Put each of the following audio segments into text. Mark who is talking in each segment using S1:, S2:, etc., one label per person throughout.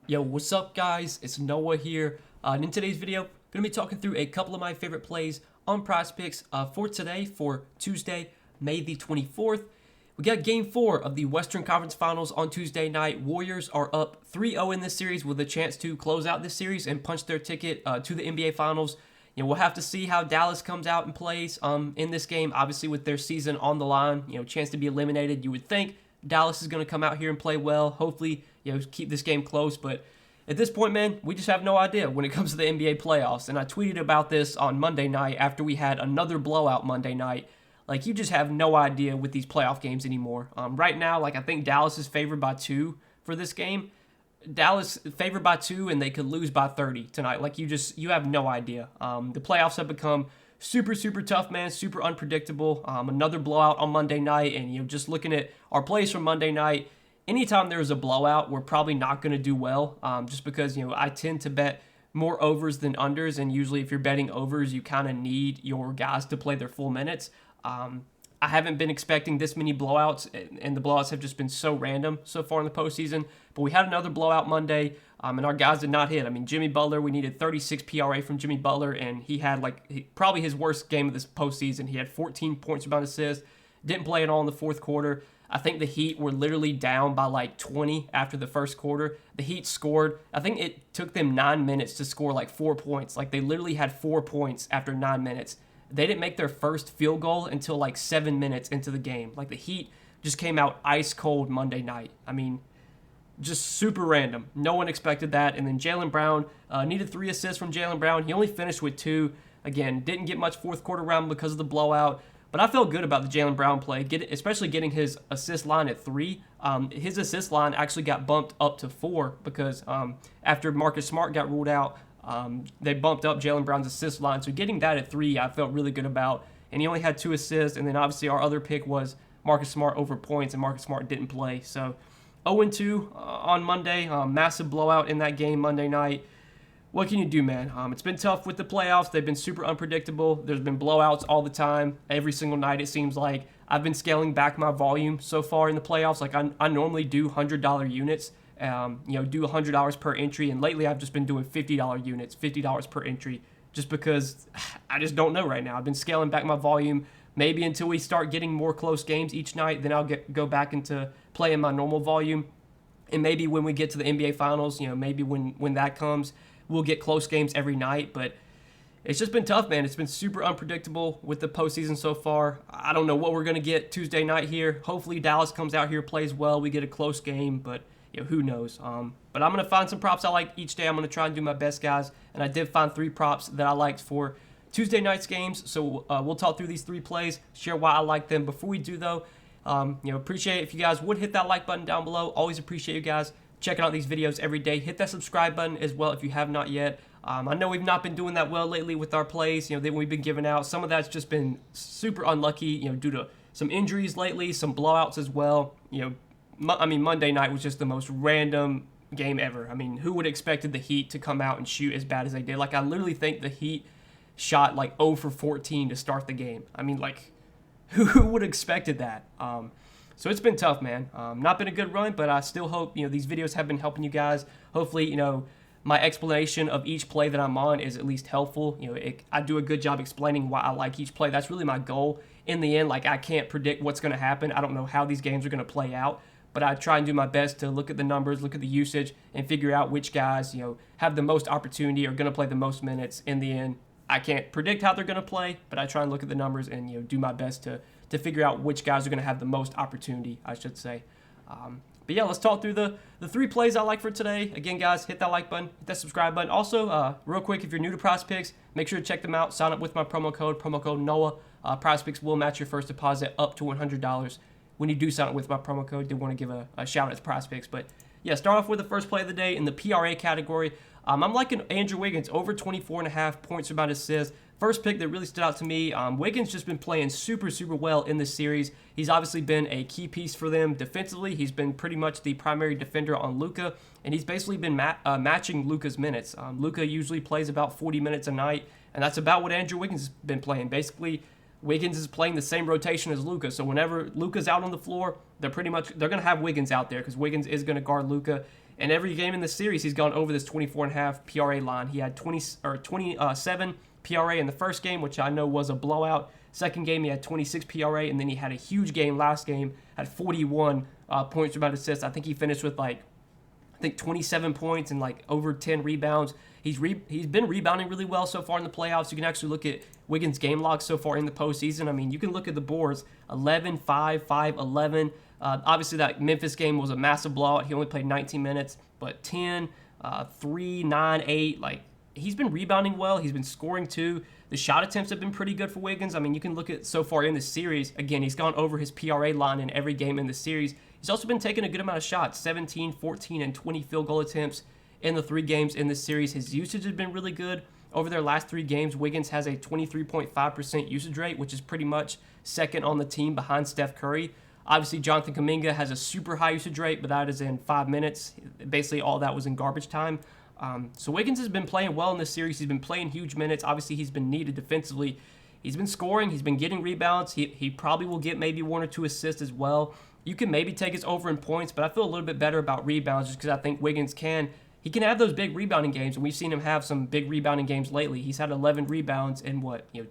S1: Yo, what's up, guys? It's Noah here. And in today's video, I'm going to be talking through a couple of my favorite plays on Prizepicks for today, for Tuesday, May the 24th. We got Game 4 of the Western Conference Finals on Tuesday night. Warriors are up 3-0 in this series with a chance to close out this series and punch their ticket to the NBA Finals. We'll have to see how Dallas comes out and plays in this game. Obviously, with their season on the line, chance to be eliminated. You would think Dallas is going to come out here and play well. Hopefully, keep this game close. But at this point, man, we just have no idea when it comes to the NBA playoffs. And I tweeted about this on Monday night after we had another blowout Monday night. Like, you just have no idea with these playoff games anymore. Right now, I think Dallas is favored by 2 for this game. Dallas favored by 2, and they could lose by 30 tonight. You have no idea. The playoffs have become super, super tough, man. Super unpredictable. Another blowout on Monday night, and just looking at our plays from Monday night, anytime there is a blowout, we're probably not going to do well. Just because I tend to bet more overs than unders, and usually if you're betting overs, you kind of need your guys to play their full minutes. I haven't been expecting this many blowouts, and the blowouts have just been so random so far in the postseason. But we had another blowout Monday, and our guys did not hit. I mean, Jimmy Butler, we needed 36 PRA from Jimmy Butler, and he had probably his worst game of this postseason. He had 14 points, rebound, assists, didn't play at all in the fourth quarter. I think the Heat were literally down by 20 after the first quarter. The Heat scored. I think it took them 9 minutes to score 4 points. They literally had 4 points after 9 minutes. They didn't make their first field goal until 7 minutes into the game. The Heat just came out ice cold Monday night. I mean, just super random. No one expected that. And then Jaylen Brown needed 3 assists from Jaylen Brown. He only finished with 2. Again, didn't get much fourth quarter round because of the blowout. But I felt good about the Jaylen Brown play, especially getting his assist line at 3. His assist line actually got bumped up to 4 because after Marcus Smart got ruled out, they bumped up Jaylen Brown's assist line. So getting that at 3, I felt really good about. And he only had 2 assists. And then obviously our other pick was Marcus Smart over points, and Marcus Smart didn't play. So 0-2 on Monday. Massive blowout in that game Monday night. What can you do, man? It's been tough with the playoffs. They've been super unpredictable. There's been blowouts all the time. Every single night, it seems like. I've been scaling back my volume so far in the playoffs. I normally do $100 units, do $100 per entry. And lately, I've just been doing $50 units, $50 per entry, just because I just don't know right now. I've been scaling back my volume. Maybe until we start getting more close games each night, then I'll go back into playing my normal volume. And maybe when we get to the NBA Finals, maybe when that comes, we'll get close games every night. But it's just been tough, man. It's been super unpredictable with the postseason so far. I don't know what we're going to get Tuesday night here. Hopefully Dallas comes out here, plays well, we get a close game, but who knows. But I'm going to find some props I like each day. I'm going to try and do my best, guys. And I did find 3 props that I liked for Tuesday night's games. So we'll talk through these 3 plays, share why I like them. Before we do, though, appreciate it if you guys would hit that like button down below. Always appreciate you guys checking out these videos every day. Hit that subscribe button as well if you have not yet. I know we've not been doing that well lately with our plays, that we've been giving out. Some of that's just been super unlucky, due to some injuries lately, some blowouts as well. Monday night was just the most random game ever. I mean, who would have expected the Heat to come out and shoot as bad as they did? I literally think the Heat shot 0 for 14 to start the game. I mean, who would have expected that? So it's been tough, man. Not been a good run, but I still hope, these videos have been helping you guys. Hopefully, my explanation of each play that I'm on is at least helpful. I do a good job explaining why I like each play. That's really my goal. In the end, I can't predict what's going to happen. I don't know how these games are going to play out, but I try and do my best to look at the numbers, look at the usage, and figure out which guys, have the most opportunity or going to play the most minutes. In the end, I can't predict how they're going to play, but I try and look at the numbers and, do my best to figure out which guys are going to have the most opportunity, I should say. But yeah, let's talk through the 3 plays I like for today. Again, guys, hit that like button, hit that subscribe button. Also, real quick, if you're new to Prizepicks, make sure to check them out. Sign up with my promo code Noah. Prizepicks will match your first deposit up to $100. When you do sign up with my promo code, do want to give a shout out to Prizepicks. But yeah, start off with the first play of the day in the PRA category. I'm liking Andrew Wiggins over 24.5 points, rebound, assists. First pick that really stood out to me, Wiggins just been playing super, super well in this series. He's obviously been a key piece for them defensively. He's been pretty much the primary defender on Luka, and he's basically been matching Luka's minutes. Luka usually plays about 40 minutes a night, and that's about what Andrew Wiggins has been playing. Basically, Wiggins is playing the same rotation as Luka, so whenever Luka's out on the floor, they're going to have Wiggins out there because Wiggins is going to guard Luka. And every game in the series, he's gone over this 24.5 PRA line. He had 27 PRA in the first game, which I know was a blowout. Second game, he had 26 PRA, and then he had a huge game last game at 41 points per about assists. I think he finished with 27 points and over 10 rebounds. He's been rebounding really well so far in the playoffs. You can actually look at Wiggins' game logs so far in the postseason. I mean, you can look at the boards: 11, 5, 5, 11. Obviously, that Memphis game was a massive blowout. He only played 19 minutes, but 10, 3, 9, 8. He's been rebounding well. He's been scoring too. The shot attempts have been pretty good for Wiggins. I mean, you can look at so far in the series. Again, he's gone over his PRA line in every game in the series. He's also been taking a good amount of shots: 17, 14, and 20 field goal attempts in the 3 games in this series. His usage has been really good. Over their last 3 games, Wiggins has a 23.5% usage rate, which is pretty much second on the team behind Steph Curry. Obviously, Jonathan Kuminga has a super high usage rate, but that is in 5 minutes. Basically, all that was in garbage time. So Wiggins has been playing well in this series. He's been playing huge minutes. Obviously, he's been needed defensively. He's been scoring. He's been getting rebounds. He probably will get maybe 1 or 2 assists as well. You can maybe take his over in points, but I feel a little bit better about rebounds just because I think Wiggins can have those big rebounding games, and we've seen him have some big rebounding games lately. He's had 11 rebounds in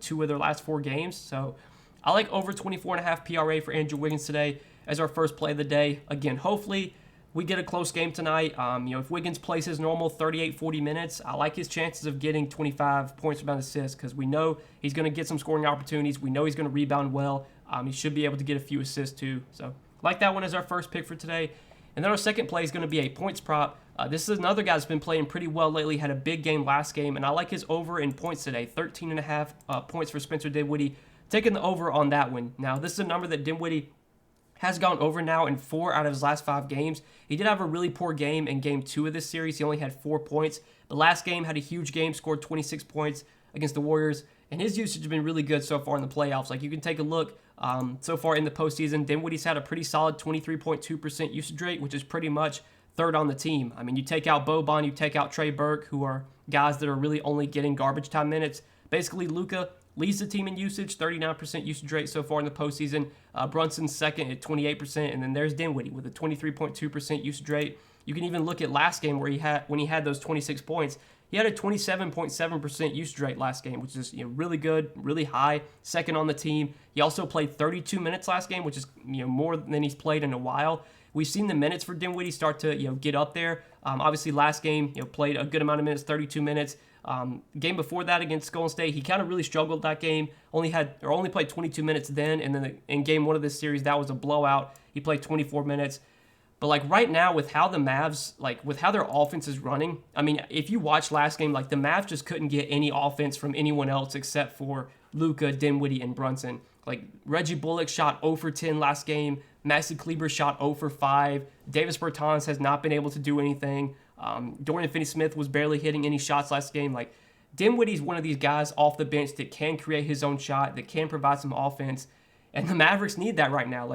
S1: 2 of their last 4 games. So I like over 24.5 PRA for Andrew Wiggins today as our first play of the day. Again, hopefully we get a close game tonight. If Wiggins plays his normal 38, 40 minutes, I like his chances of getting 25 points about assists because we know he's going to get some scoring opportunities. We know he's going to rebound well. He should be able to get a few assists too. So like that one as our first pick for today. And then our second play is going to be a points prop. This is another guy that's been playing pretty well lately, had a big game last game, and I like his over in points today, 13.5 points for Spencer Dinwiddie. Taking the over on that one. Now, this is a number that Dinwiddie has gone over now in 4 out of his last 5 games. He did have a really poor game in game 2 of this series. He only had 4 points. The last game had a huge game, scored 26 points against the Warriors, and his usage has been really good so far in the playoffs. You can take a look so far in the postseason. Dinwiddie's had a pretty solid 23.2% usage rate, which is pretty much third on the team. I mean, you take out Boban, you take out Trey Burke, who are guys that are really only getting garbage time minutes. Basically, Luka leads the team in usage, 39% usage rate so far in the postseason. Brunson's second at 28%, and then there's Dinwiddie with a 23.2% usage rate. You can even look at last game where when he had those 26 points. He had a 27.7% usage rate last game, which is really good, really high, second on the team. He also played 32 minutes last game, which is more than he's played in a while. We've seen the minutes for Dinwiddie start to get up there. Obviously, last game played a good amount of minutes, 32 minutes. Game before that against Golden State, he kind of really struggled that game. Only played 22 minutes then, and then in game 1 of this series, that was a blowout. He played 24 minutes. But right now, with how the Mavs, with how their offense is running, I mean, if you watch last game, the Mavs just couldn't get any offense from anyone else except for Luka, Dinwiddie, and Brunson. Reggie Bullock shot 0 for 10 last game. Maxi Kleber shot 0 for 5. Davis Bertans has not been able to do anything. Dorian Finney-Smith was barely hitting any shots last game. Dinwiddie's one of these guys off the bench that can create his own shot, that can provide some offense. And the Mavericks need that right now.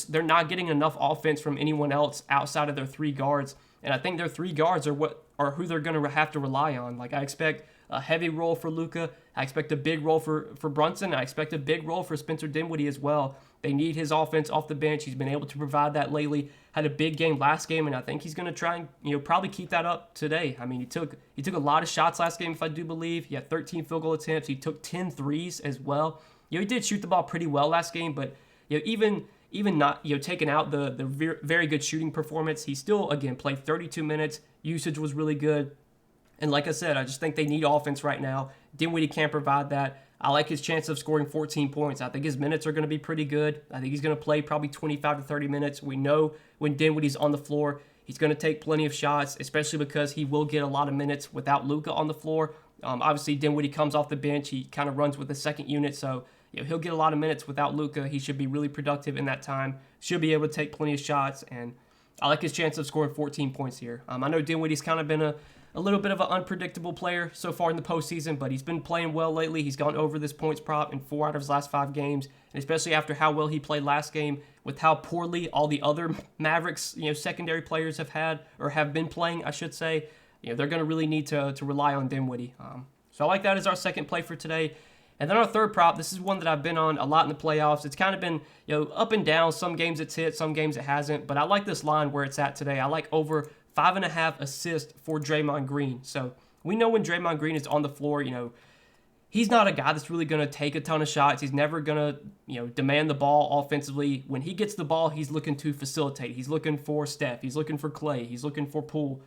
S1: They're not getting enough offense from anyone else outside of their 3 guards. And I think their 3 guards are who they're going to have to rely on. I expect a heavy role for Luka. I expect a big role for Brunson. I expect a big role for Spencer Dinwiddie as well. They need his offense off the bench. He's been able to provide that lately. Had a big game last game, and I think he's going to try and probably keep that up today. I mean, he took a lot of shots last game, if I do believe. He had 13 field goal attempts. He took 10 threes as well. He did shoot the ball pretty well last game, but even not taking out the very good shooting performance, he still again played 32 minutes. Usage was really good, and like I said, I just think they need offense right now. Dinwiddie can't provide that. I like his chance of scoring 14 points. I think his minutes are going to be pretty good. I think he's going to play probably 25 to 30 minutes. We know when Dinwiddie's on the floor, he's going to take plenty of shots, especially because he will get a lot of minutes without Luka on the floor. Obviously, Dinwiddie comes off the bench. He kind of runs with the second unit, so he'll get a lot of minutes without Luka. He should be really productive in that time. Should be able to take plenty of shots, and I like his chance of scoring 14 points here. I know Dinwiddie's kind of been a little bit of an unpredictable player so far in the postseason, but he's been playing well lately. He's gone over this points prop in 4 out of his last 5 games, and especially after how well he played last game, with how poorly all the other Mavericks, secondary players have been playing, I should say. They're going to really need to rely on Dinwiddie. So I like that as our second play for today. And then our third prop, this is one that I've been on a lot in the playoffs. It's kind of been, up and down. Some games it's hit, some games it hasn't. But I like this line where it's at today. I like over 5.5 assists for Draymond Green. So we know when Draymond Green is on the floor, he's not a guy that's really going to take a ton of shots. He's never going to, demand the ball offensively. When he gets the ball, he's looking to facilitate. He's looking for Steph. He's looking for Clay. He's looking for Poole.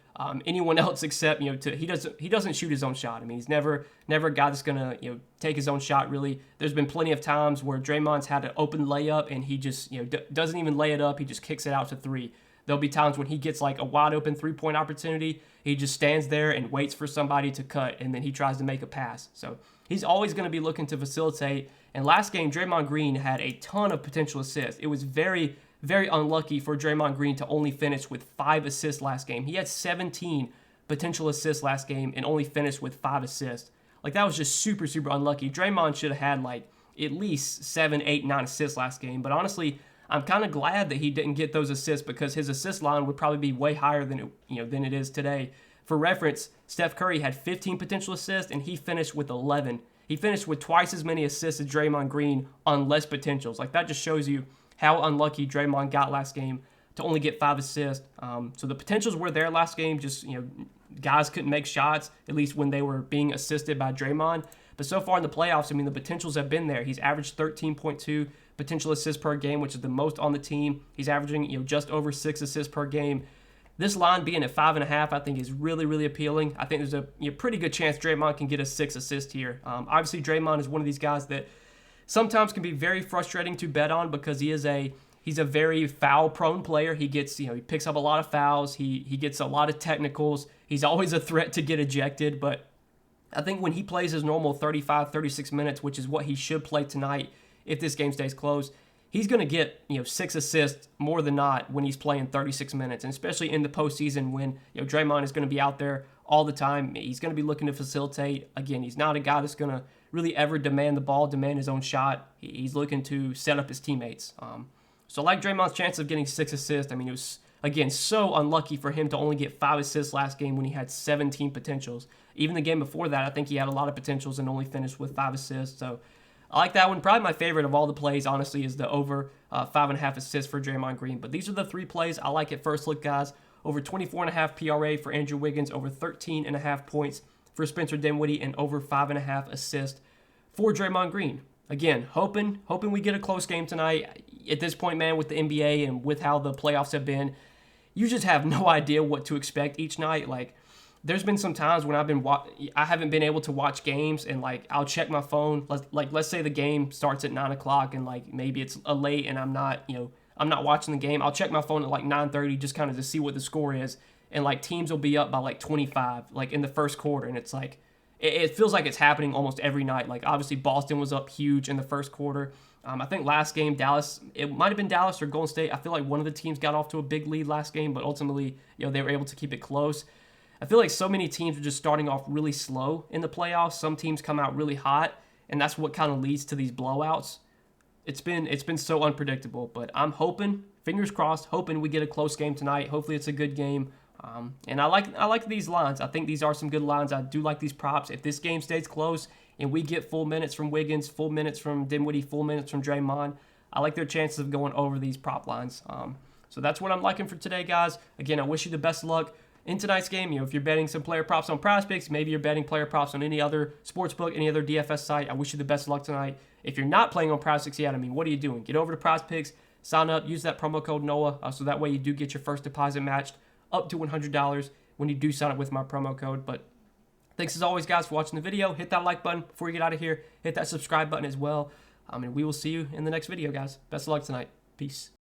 S1: Anyone else except, he doesn't shoot his own shot. I mean, he's never a guy that's going to, take his own shot, really. There's been plenty of times where Draymond's had an open layup and he just, doesn't even lay it up. He just kicks it out to three. There'll be times when he gets like a wide open three-point opportunity. He just stands there and waits for somebody to cut, and then he tries to make a pass. So he's always going to be looking to facilitate. And last game, Draymond Green had a ton of potential assists. It was very, very unlucky for Draymond Green to only finish with 5 assists last game. He had 17 potential assists last game and only finished with 5 assists. Like, that was just super, super unlucky. Draymond should have had like at least 7, 8, 9 assists last game. But honestly, I'm kind of glad that he didn't get those assists because his assist line would probably be way higher than it is today. For reference, Steph Curry had 15 potential assists and he finished with 11. He finished with twice as many assists as Draymond Green on less potentials. Like, that just shows you how unlucky Draymond got last game to only get 5 assists. So the potentials were there last game. Just, guys couldn't make shots, at least when they were being assisted by Draymond. But so far in the playoffs, I mean, the potentials have been there. He's averaged 13.2 potential assists per game, which is the most on the team. He's averaging, just over 6 assists per game. This line being at 5.5, I think is really, really appealing. I think there's a pretty good chance Draymond can get a 6 assist here. Obviously, Draymond is one of these guys that sometimes can be very frustrating to bet on because he's a very foul-prone player. He gets, he picks up a lot of fouls. He gets a lot of technicals. He's always a threat to get ejected, but I think when he plays his normal 35, 36 minutes, which is what he should play tonight if this game stays close, he's going to get 6 assists more than not when he's playing 36 minutes, and especially in the postseason when Draymond is going to be out there all the time. He's going to be looking to facilitate. Again, he's not a guy that's going to really ever demand the ball, demand his own shot. He's looking to set up his teammates. So I like Draymond's chance of getting 6 assists. I mean, it was, again, so unlucky for him to only get 5 assists last game when he had 17 potentials. Even the game before that, I think he had a lot of potentials and only finished with 5 assists. So I like that one. Probably my favorite of all the plays, honestly, is the over 5.5 assists for Draymond Green. But these are the 3 plays I like at first look, guys. Over 24.5 PRA for Andrew Wiggins, over 13.5 points for Spencer Dinwiddie, and over 5.5 assists for Draymond Green. Again, hoping we get a close game tonight. At this point, man, with the NBA and with how the playoffs have been, you just have no idea what to expect each night. Like, there's been some times when I haven't been able to watch games, and like I'll check my phone. Let's say the game starts at 9 o'clock and like maybe it's late and I'm not watching the game. I'll check my phone at like 9:30 just kind of to see what the score is, and like teams will be up by like 25 like in the first quarter, and it's like it feels like it's happening almost every night. Like, obviously Boston was up huge in the first quarter. I think last game Dallas, it might have been Dallas or Golden State. I feel like one of the teams got off to a big lead last game, but ultimately they were able to keep it close. I feel like so many teams are just starting off really slow in the playoffs. Some teams come out really hot, and that's what kind of leads to these blowouts. It's been so unpredictable, but I'm hoping, fingers crossed, hoping we get a close game tonight. Hopefully it's a good game. And I like these lines. I think these are some good lines. I do like these props. If this game stays close and we get full minutes from Wiggins, full minutes from Dinwiddie, full minutes from Draymond, I like their chances of going over these prop lines. So that's what I'm liking for today, guys. Again, I wish you the best of luck in tonight's game. If you're betting some player props on Prizepicks, maybe you're betting player props on any other sportsbook, any other DFS site, I wish you the best of luck tonight. If you're not playing on Prizepicks yet, what are you doing? Get over to Prizepicks, sign up, use that promo code NOAH, so that way you do get your first deposit matched up to $100 when you do sign up with my promo code. But thanks as always, guys, for watching the video. Hit that like button before you get out of here. Hit that subscribe button as well. And we will see you in the next video, guys. Best of luck tonight. Peace.